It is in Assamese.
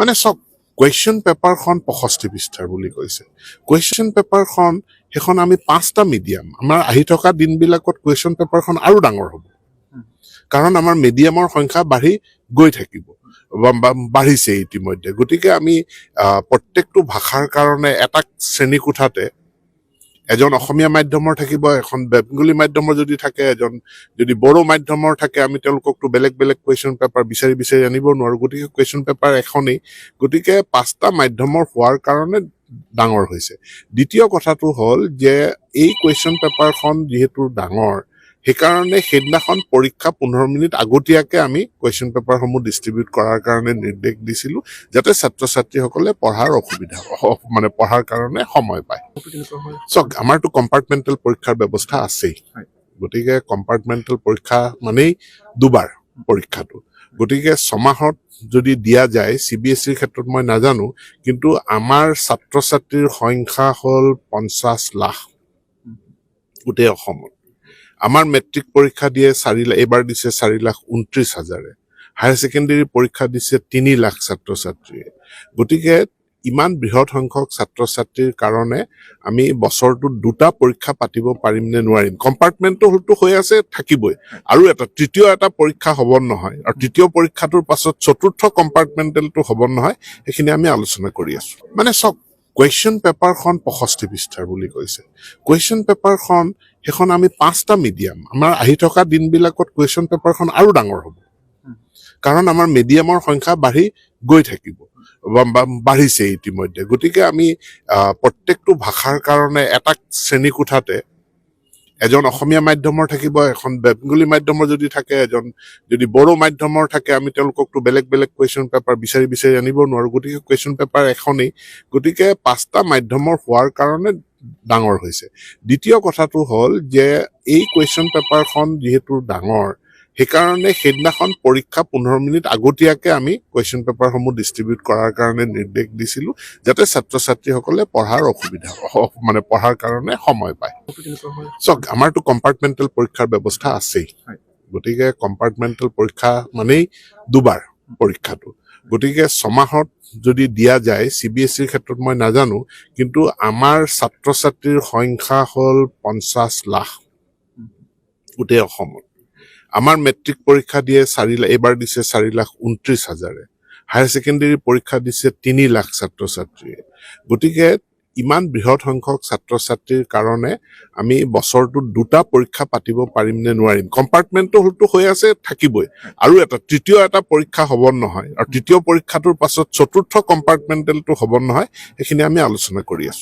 মানে চব কুৱেশ্যন পেপাৰখন 65 পৃষ্ঠাৰ বুলি কৈছে। কুৱেশ্যন পেপাৰখন সেইখন আমি 5টা মিডিয়াম, আমাৰ আহি থকা দিনবিলাকত কুৱেশ্যন পেপাৰখন আৰু ডাঙৰ হ'ব, কাৰণ আমাৰ মিডিয়ামৰ সংখ্যা বাঢ়ি গৈ থাকিব, বাঢ়িছে ইতিমধ্যে। গতিকে আমি প্ৰত্যেকটো ভাষাৰ কাৰণে এটা শ্ৰেণীকোঠাতে এজন অসমীয়া মাধ্যমৰ থাকিব, এখন বেংগলী মাধ্যমৰ যদি থাকে, এজন যদি বড়ো মাধ্যমৰ থাকে, আমি তেওঁলোককতো বেলেগ বেলেগ কুৱেশ্যন পেপাৰ বিচাৰি বিচাৰি আনিব নোৱাৰো। গতিকে কুৱেশ্যন পেপাৰ এখনেই, গতিকে 5টা মাধ্যমৰ হোৱাৰ কাৰণে ডাঙৰ হৈছে। দ্বিতীয় কথাটো হ'ল যে এই কুৱেশ্যন পেপাৰখন যিহেতু ডাঙৰ, সেইকাৰণে সেইদিনাখন পৰীক্ষা 15 মিনিট আগতীয়াকে আমি কুৱেশ্যন পেপাৰসমূহ ডিষ্ট্ৰিবিউট কৰাৰ কাৰণে নিৰ্দেশ দিছিলো, যাতে ছাত্ৰ ছাত্ৰীসকলে পঢ়াৰ অসুবিধা মানে পঢ়াৰ কাৰণে সময় পায়। চাওক, আমাৰতো কম্পাৰ্টমেণ্টেল পৰীক্ষাৰ ব্যৱস্থা আছেই, গতিকে কম্পাৰ্টমেণ্টেল পৰীক্ষা মানেই দুবাৰ পৰীক্ষাটো। গতিকে 6 মাহত যদি দিয়া যায়, CBSEৰ ক্ষেত্ৰত মই নাজানো, কিন্তু আমাৰ ছাত্ৰ ছাত্ৰীৰ সংখ্যা হ'ল 50 লাখ গোটেই অসমত। আমাৰ মেট্ৰিক পৰীক্ষা দিয়ে 4 লাখ, এইবাৰ দিছে 4,29,000। হায়াৰ ছেকেণ্ডেৰী পৰীক্ষা দিছে 3 লাখ ছাত্ৰ ছাত্ৰীয়ে। গতিকে ইমান বৃহৎ সংখ্যক ছাত্ৰ ছাত্ৰীৰ কাৰণে আমি বছৰটোত 2টা পৰীক্ষা পাতিব পাৰিম নে নোৱাৰিম। কম্পাৰ্টমেণ্টটো হয়তো হৈ আছে, থাকিবই, আৰু তৃতীয় এটা পৰীক্ষা হ'ব নহয়, আৰু তৃতীয় পৰীক্ষাটোৰ পাছত চতুৰ্থ কম্পাৰ্টমেণ্টেলটো হ'ব নহয়, সেইখিনি আমি আলোচনা কৰি আছো। মানে চব কুৱেশ্যন পেপাৰখন 65 পৃষ্ঠাৰ বুলি কৈছে। কুৱেশ্যন পেপাৰখন সেইখন আমি 5টা মিডিয়াম, আমাৰ আহি থকা দিনবিলাকত কুৱেশ্যন পেপাৰখন আৰু ডাঙৰ হ'ব, কাৰণ আমাৰ মিডিয়ামৰ সংখ্যা বাঢ়ি গৈ থাকিব, বাঢ়িছে ইতিমধ্যে। গতিকে আমি প্ৰত্যেকটো ভাষাৰ কাৰণে এটা শ্ৰেণীকোঠাতে এজন অসমীয়া মাধ্যমৰ থাকিব, এখন বেংগলী মাধ্যমৰ যদি থাকে, এজন যদি বড়ো মাধ্যমৰ থাকে, আমি তেওঁলোককতো বেলেগ বেলেগ কুৱেশ্যন পেপাৰ বিচাৰি বিচাৰি আনিব নোৱাৰো। গতিকে কুৱেশ্যন পেপাৰ এখনেই, গতিকে 5টা মাধ্যমৰ হোৱাৰ কাৰণে ডাঙৰ হৈছে। দ্বিতীয় কথাটো হ'ল যে এই কুৱেশ্যন পেপাৰখন যিহেতু ডাঙৰ, সেইকাৰণে সেইদিনাখন পৰীক্ষা 15 মিনিট আগতীয়াকে আমি কুৱেশ্যন পেপাৰসমূহ ডিষ্ট্ৰিবিউট কৰাৰ কাৰণে নিৰ্দেশ দিছিলো, যাতে ছাত্ৰ ছাত্ৰীসকলে পঢ়াৰ অসুবিধা মানে পঢ়াৰ কাৰণে সময় পায়। চাওক, আমাৰতো কম্পাৰ্টমেণ্টেল পৰীক্ষাৰ ব্যৱস্থা আছেই, গতিকে কম্পাৰ্টমেণ্টেল পৰীক্ষা মানেই দুবাৰ পৰীক্ষাটো। গতিকে 6 মাহত যদি দিয়া যায়, CBSEৰ ক্ষেত্ৰত মই নাজানো, কিন্তু আমাৰ ছাত্ৰ ছাত্ৰীৰ সংখ্যা হ'ল 50 লাখ গোটেই অসমত। আমাৰ মেট্ৰিক পৰীক্ষা দিয়ে 4 লাখ, এইবাৰ দিছে 4,29,000। হায়াৰ ছেকেণ্ডেৰী পৰীক্ষা দিছে 3 লাখ ছাত্ৰ ছাত্ৰীয়ে। গতিকে ইমান বৃহৎ সংখ্যক ছাত্ৰ ছাত্ৰীৰ কাৰণে আমি বছৰটোত 2টা পৰীক্ষা পাতিব পাৰিম নে নোৱাৰিম। কম্পাৰ্টমেণ্টটো হয়তো হৈ আছে, থাকিবই, আৰু তৃতীয় এটা পৰীক্ষা হ'ব নহয়, আৰু তৃতীয় পৰীক্ষাটোৰ পাছত চতুৰ্থ কম্পাৰ্টমেণ্টেলটো হ'ব নহয়, সেইখিনি আমি আলোচনা কৰি আছো।